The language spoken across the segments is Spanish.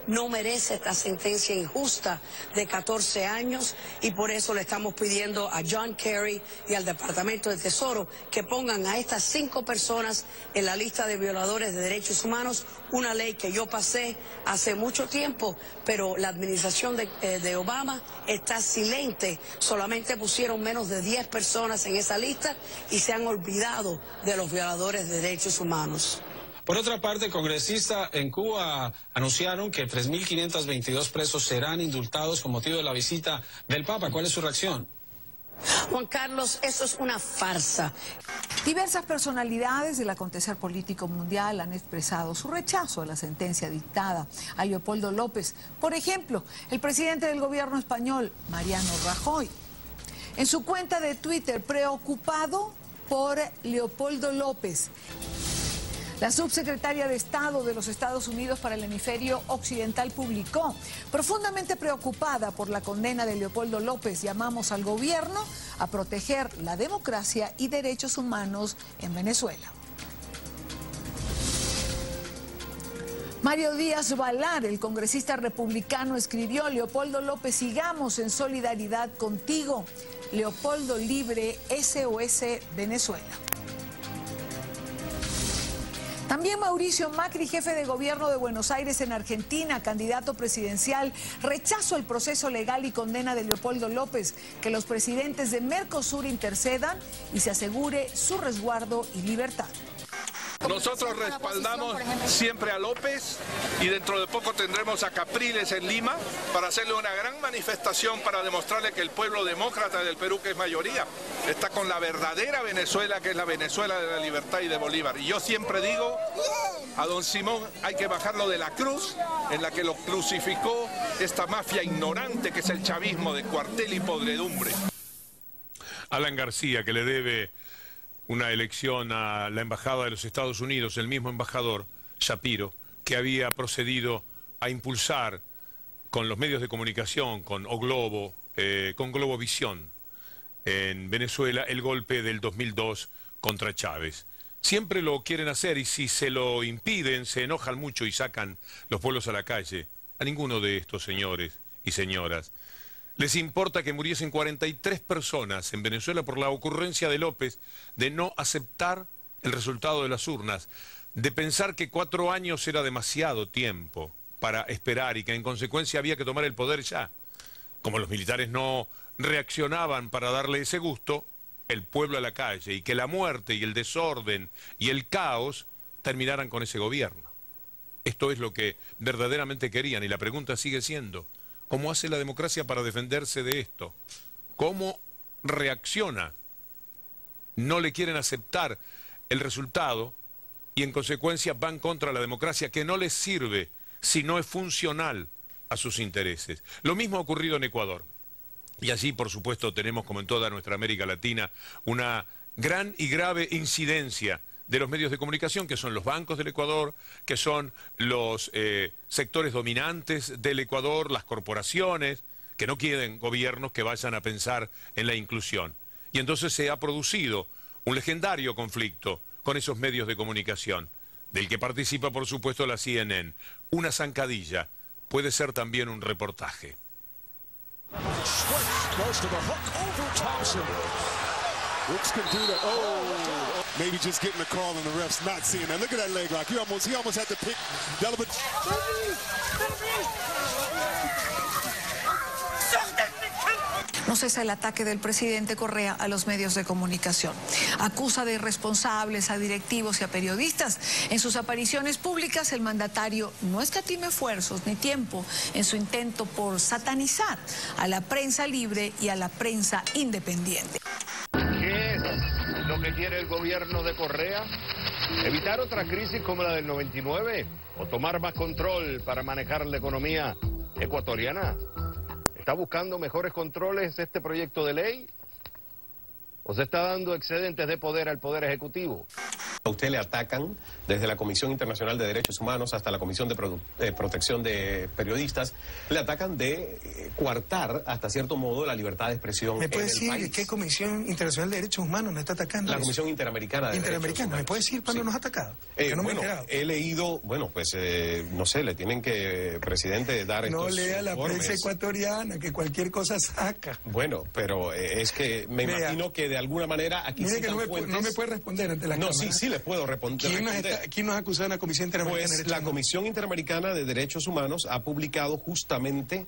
no merece esta sentencia injusta de 14 años y por eso le estamos pidiendo a John Kerry y al Departamento de Tesoro que pongan a estas 5 personas en la lista de violadores de derechos humanos, una ley que yo pasé hace mucho tiempo, pero la administración de Obama está silente. Solamente pusieron menos de 10 personas en esa lista y se han olvidado de los violadores de derechos humanos. Por otra parte, congresistas en Cuba anunciaron que 3.522 presos serán indultados con motivo de la visita del Papa. ¿Cuál es su reacción? Juan Carlos, eso es una farsa. Diversas personalidades del acontecer político mundial han expresado su rechazo a la sentencia dictada a Leopoldo López. Por ejemplo, el presidente del gobierno español, Mariano Rajoy, en su cuenta de Twitter, preocupado por Leopoldo López. La subsecretaria de Estado de los Estados Unidos para el hemisferio occidental publicó: profundamente preocupada por la condena de Leopoldo López, llamamos al gobierno a proteger la democracia y derechos humanos en Venezuela. Mario Díaz Balar, el congresista republicano, escribió: Leopoldo López, sigamos en solidaridad contigo. Leopoldo libre, SOS Venezuela. También Mauricio Macri, jefe de gobierno de Buenos Aires en Argentina, candidato presidencial, rechazó el proceso legal y condena de Leopoldo López, que los presidentes de Mercosur intercedan y se asegure su resguardo y libertad. Nosotros respaldamos siempre a López y dentro de poco tendremos a Capriles en Lima para hacerle una gran manifestación para demostrarle que el pueblo demócrata del Perú, que es mayoría, está con la verdadera Venezuela, que es la Venezuela de la libertad y de Bolívar. Y yo siempre digo, a don Simón hay que bajarlo de la cruz en la que lo crucificó esta mafia ignorante que es el chavismo de cuartel y podredumbre. Alan García, que le debe una elección a la Embajada de los Estados Unidos, el mismo embajador, Shapiro, que había procedido a impulsar con los medios de comunicación, con O Globo, con Globovisión, en Venezuela, el golpe del 2002 contra Chávez. Siempre lo quieren hacer y si se lo impiden, se enojan mucho y sacan los pueblos a la calle. A ninguno de estos señores y señoras les importa que muriesen 43 personas en Venezuela por la ocurrencia de López de no aceptar el resultado de las urnas, de pensar que 4 años era demasiado tiempo para esperar y que en consecuencia había que tomar el poder ya. Como los militares no reaccionaban para darle ese gusto, el pueblo a la calle, y que la muerte y el desorden y el caos terminaran con ese gobierno. Esto es lo que verdaderamente querían y la pregunta sigue siendo: ¿cómo hace la democracia para defenderse de esto? ¿Cómo reacciona? No le quieren aceptar el resultado y en consecuencia van contra la democracia, que no les sirve si no es funcional a sus intereses. Lo mismo ha ocurrido en Ecuador. Y allí, por supuesto, tenemos, como en toda nuestra América Latina, una gran y grave incidencia de los medios de comunicación, que son los bancos del Ecuador, que son los sectores dominantes del Ecuador, las corporaciones, que no quieren gobiernos que vayan a pensar en la inclusión. Y entonces se ha producido un legendario conflicto con esos medios de comunicación, del que participa, por supuesto, la CNN. Una zancadilla puede ser también un reportaje. Maybe just getting a call and the refs not seeing that. Look at that leg lock. He almost had to pick Delabert. No cesa el ataque del presidente Correa a los medios de comunicación. Acusa de irresponsables a directivos y a periodistas. En sus apariciones públicas, el mandatario no escatima esfuerzos ni tiempo en su intento por satanizar a la prensa libre y a la prensa independiente. ¿Qué es lo que quiere el gobierno de Correa? ¿Evitar otra crisis como la del 99? ¿O tomar más control para manejar la economía ecuatoriana? ¿Está buscando mejores controles este proyecto de ley? ¿O se está dando excedentes de poder al Poder Ejecutivo? A usted le atacan desde la Comisión Internacional de Derechos Humanos hasta la Comisión de Protección de Periodistas, le atacan de coartar hasta cierto modo la libertad de expresión. ¿Me puede decir qué Comisión Internacional de Derechos Humanos nos está atacando? La Comisión Interamericana de Derechos Humanos. ¿Me puede decir cuándo nos ha atacado? No bueno, he leído, bueno, pues no sé, le tienen que, presidente, dar estos No lea la informes. prensa ecuatoriana, que cualquier cosa saca. Bueno, pero es que me imagino que de alguna manera aquí mire que no me puede responder ante la cámara. Sí le puedo responder. ¿Quién nos ha acusado en la Comisión Interamericana de Derechos Humanos? La Comisión Interamericana de Derechos Humanos ha publicado justamente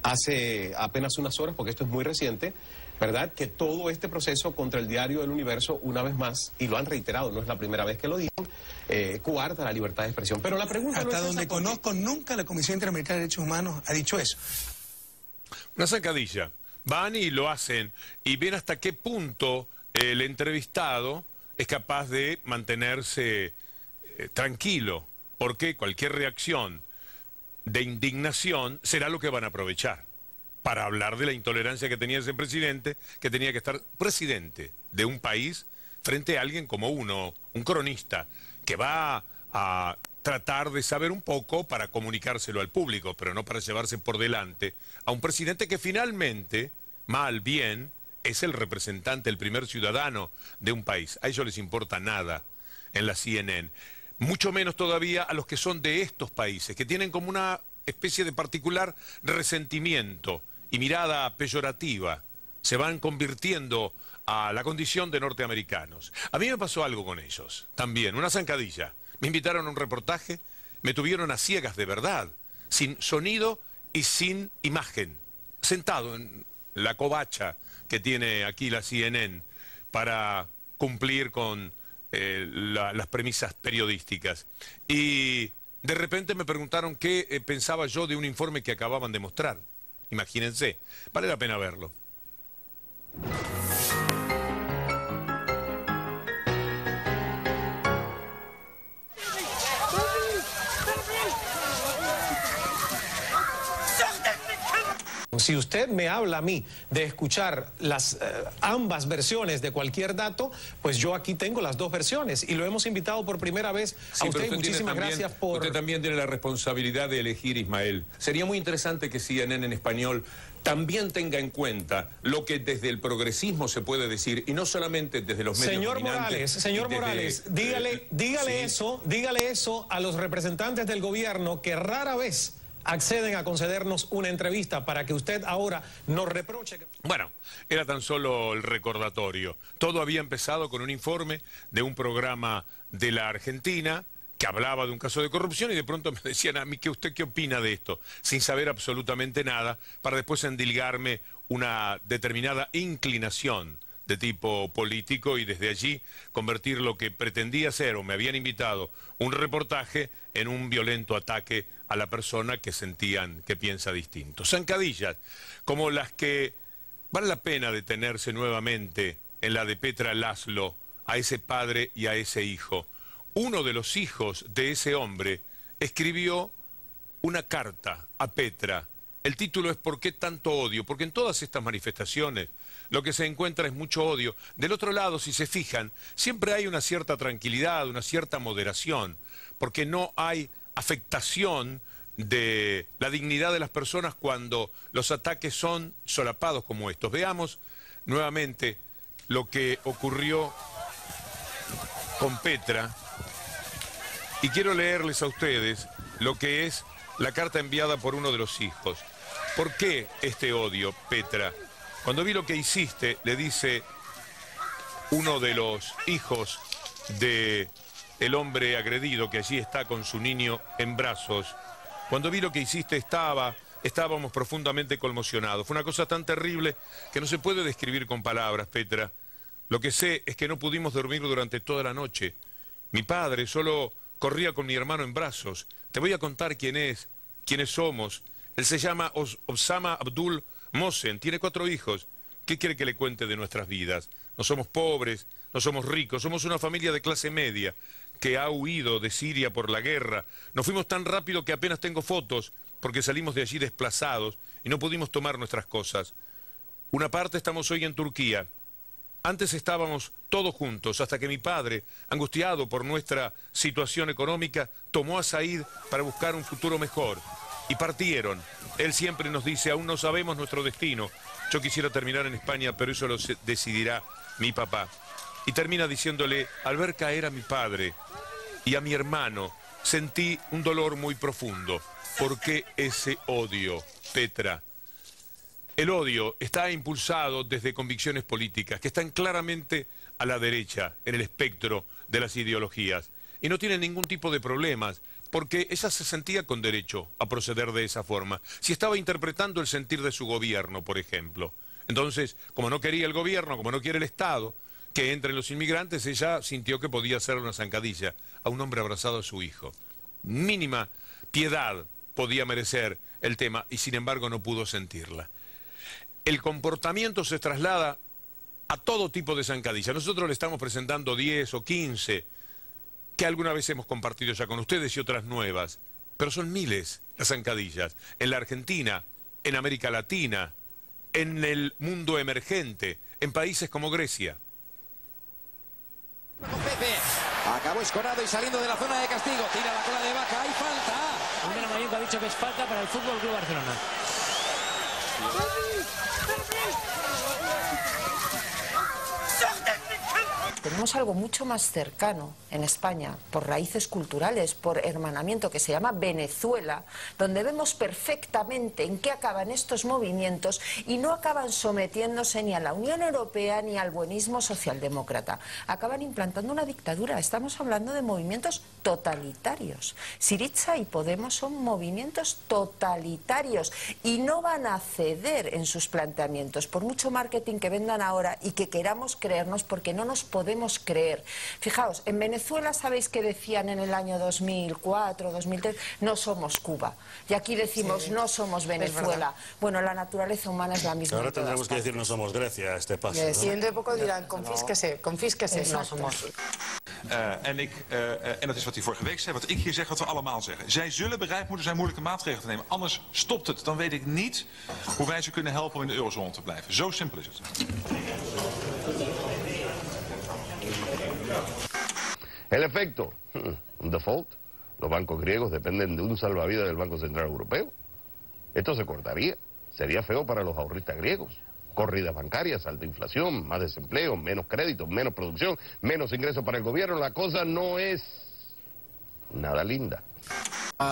hace apenas unas horas, porque esto es muy reciente, ¿verdad?, que todo este proceso contra el diario El Universo, una vez más, y lo han reiterado, no es la primera vez que lo dicen, coarta la libertad de expresión. Pero la pregunta hasta donde conozco, nunca la Comisión Interamericana de Derechos Humanos ha dicho eso. Una zancadilla. Van y lo hacen y ven hasta qué punto el entrevistado es capaz de mantenerse tranquilo, porque cualquier reacción de indignación será lo que van a aprovechar para hablar de la intolerancia que tenía ese presidente, que tenía que estar presidente de un país frente a alguien como uno, un cronista, que va a tratar de saber un poco para comunicárselo al público, pero no para llevarse por delante a un presidente que finalmente, mal, bien, es el representante, el primer ciudadano de un país. A ellos les importa nada en la CNN. Mucho menos todavía a los que son de estos países, que tienen como una especie de particular resentimiento y mirada peyorativa. Se van convirtiendo a la condición de norteamericanos. A mí me pasó algo con ellos, también, una zancadilla. Me invitaron a un reportaje, me tuvieron a ciegas de verdad, sin sonido y sin imagen, sentado en la covacha que tiene aquí la CNN para cumplir con las premisas periodísticas. Y de repente me preguntaron qué pensaba yo de un informe que acababan de mostrar. Imagínense, vale la pena verlo. Si usted me habla a mí de escuchar las ambas versiones de cualquier dato, pues yo aquí tengo las dos versiones y lo hemos invitado por primera vez a usted. Y muchísimas gracias por... Usted también tiene la responsabilidad de elegir, Ismael. Sería muy interesante que CNN en español también tenga en cuenta lo que desde el progresismo se puede decir y no solamente desde los medios dominantes. Señor Morales, dígale eso a los representantes del gobierno que rara vez acceden a concedernos una entrevista para que usted ahora nos reproche. Bueno, era tan solo el recordatorio. Todo había empezado con un informe de un programa de la Argentina que hablaba de un caso de corrupción y de pronto me decían a mí que usted qué opina de esto, sin saber absolutamente nada, para después endilgarme una determinada inclinación de tipo político y desde allí convertir lo que pretendía ser o me habían invitado un reportaje en un violento ataque a la persona que sentían que piensa distinto. Zancadillas como las que vale la pena detenerse nuevamente en la de Petra Laszlo, a ese padre y a ese hijo. Uno de los hijos de ese hombre escribió una carta a Petra. El título es ¿Por qué tanto odio? Porque en todas estas manifestaciones lo que se encuentra es mucho odio. Del otro lado, si se fijan, siempre hay una cierta tranquilidad, una cierta moderación, porque no hay afectación de la dignidad de las personas cuando los ataques son solapados como estos. Veamos nuevamente lo que ocurrió con Petra y quiero leerles a ustedes lo que es la carta enviada por uno de los hijos. ¿Por qué este odio, Petra? Cuando vi lo que hiciste, le dice uno de los hijos de el hombre agredido que allí está con su niño en brazos. Cuando vi lo que hiciste estábamos profundamente conmocionados. Fue una cosa tan terrible que no se puede describir con palabras, Petra. Lo que sé es que no pudimos dormir durante toda la noche. Mi padre solo corría con mi hermano en brazos. Te voy a contar quiénes somos. Él se llama Osama Abdul Mohsen, tiene 4 hijos. ¿Qué quiere que le cuente de nuestras vidas? No somos pobres, no somos ricos, somos una familia de clase media que ha huido de Siria por la guerra. Nos fuimos tan rápido que apenas tengo fotos porque salimos de allí desplazados y no pudimos tomar nuestras cosas. Una parte estamos hoy en Turquía Antes estábamos todos juntos, hasta que mi padre, angustiado por nuestra situación económica, tomó a Said para buscar un futuro mejor. Y partieron. Él siempre nos dice, aún no sabemos nuestro destino. Yo quisiera terminar en España, pero eso lo decidirá mi papá. Y termina diciéndole, al ver caer a mi padre y a mi hermano, sentí un dolor muy profundo. ¿Por qué ese odio, Petra? El odio está impulsado desde convicciones políticas que están claramente a la derecha en el espectro de las ideologías y no tienen ningún tipo de problemas porque ella se sentía con derecho a proceder de esa forma si estaba interpretando el sentir de su gobierno, por ejemplo. Entonces, como no quería el gobierno, como no quiere el Estado que entren los inmigrantes, ella sintió que podía hacerle una zancadilla a un hombre abrazado a su hijo. Mínima piedad podía merecer el tema y sin embargo no pudo sentirla. El comportamiento se traslada a todo tipo de zancadilla. Nosotros le estamos presentando 10 o 15 que alguna vez hemos compartido ya con ustedes y otras nuevas, pero son miles las zancadillas. En la Argentina, en América Latina, en el mundo emergente, en países como Grecia. Acabó escorado y saliendo de la zona de castigo. Tira la cola de vaca. ¡Hay falta! Andrea Mayunca ha dicho que es falta para el Fútbol Club Barcelona. Tenemos algo mucho más cercano en España, por raíces culturales, por hermanamiento, que se llama Venezuela, donde vemos perfectamente en qué acaban estos movimientos y no acaban sometiéndose ni a la Unión Europea ni al buenismo socialdemócrata. Acaban implantando una dictadura. Estamos hablando de movimientos totalitarios. Syriza y Podemos son movimientos totalitarios y no van a ceder en sus planteamientos, por mucho marketing que vendan ahora y que queramos creernos, porque no nos podemos creer. Fijaos, en Venezuela, ¿sabéis qué decían en el año 2004, 2003? No somos Cuba. Y aquí decimos, sí, no somos Venezuela. Bueno, la naturaleza humana es la misma. Ahora tendremos que decir, no somos Grecia, a este paso. ¿No? Y dentro de poco dirán, confísquese, confísquese. No somos. En dat is wat hij vorige week zei, wat ik hier zeg, wat we allemaal zeggen. Zij zullen bereid moeten zijn moeilijke maatregelen te nemen. Anders stopt het. Dan weet ik niet hoe wij ze kunnen helpen om in de eurozone te blijven. Zo simpel is het. El efecto, un default. Los bancos griegos dependen de un salvavidas del Banco Central Europeo. Esto se cortaría. Sería feo para los ahorristas griegos. Corridas bancarias, alta inflación, más desempleo, menos créditos, menos producción, menos ingresos para el gobierno. La cosa no es nada linda.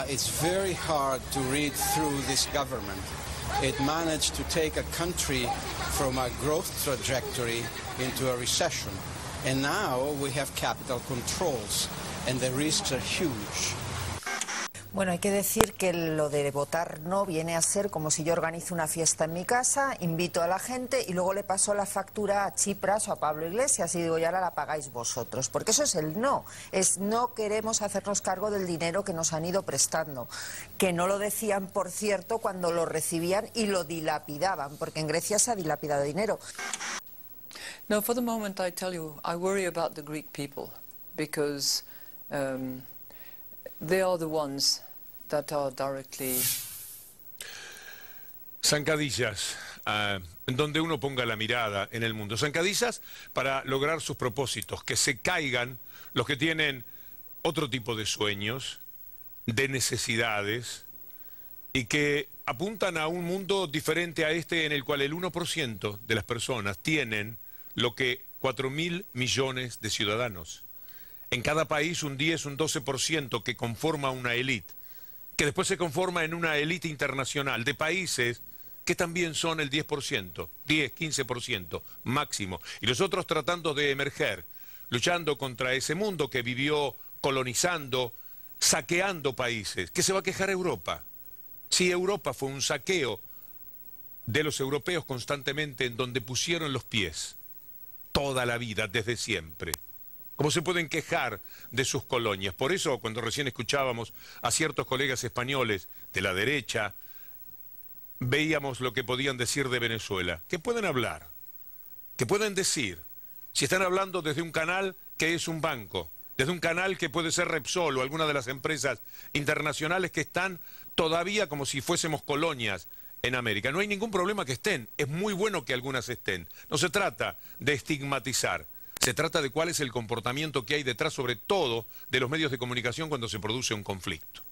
It's very hard to read through this government. It managed to take a country from a growth trajectory into a recession. And now we have capital controls, and the risks are huge. Bueno, hay que decir que lo de votar no viene a ser como si yo organizo una fiesta en mi casa, invito a la gente y luego le paso la factura a Tsipras o a Pablo Iglesias y digo, y ahora la pagáis vosotros. Porque eso es el no. Es no queremos hacernos cargo del dinero que nos han ido prestando. Que no lo decían, por cierto, cuando lo recibían y lo dilapidaban, porque en Grecia se ha dilapidado dinero. No, for the moment, I tell you, I worry about the Greek people because they are the ones that are directly... Zancadillas, en donde uno ponga la mirada en el mundo. Zancadillas para lograr sus propósitos, que se caigan los que tienen otro tipo de sueños, de necesidades, y que apuntan a un mundo diferente a este en el cual el 1% de las personas tienen lo que 4.000 millones de ciudadanos. En cada país un 10, un 12% que conforma una élite, que después se conforma en una élite internacional de países que también son el 10%, 10, 15% máximo. Y los otros tratando de emerger, luchando contra ese mundo que vivió colonizando, saqueando países. ¿Qué se va a quejar Europa? Si Europa fue un saqueo de los europeos constantemente en donde pusieron los pies toda la vida, desde siempre. ¿Cómo se pueden quejar de sus colonias? Por eso, cuando recién escuchábamos a ciertos colegas españoles de la derecha, veíamos lo que podían decir de Venezuela. ¿Qué pueden hablar? ¿Qué pueden decir? Si están hablando desde un canal que es un banco, desde un canal que puede ser Repsol o alguna de las empresas internacionales que están todavía como si fuésemos colonias en América. No hay ningún problema que estén, es muy bueno que algunas estén. No se trata de estigmatizar, se trata de cuál es el comportamiento que hay detrás, sobre todo, de los medios de comunicación cuando se produce un conflicto.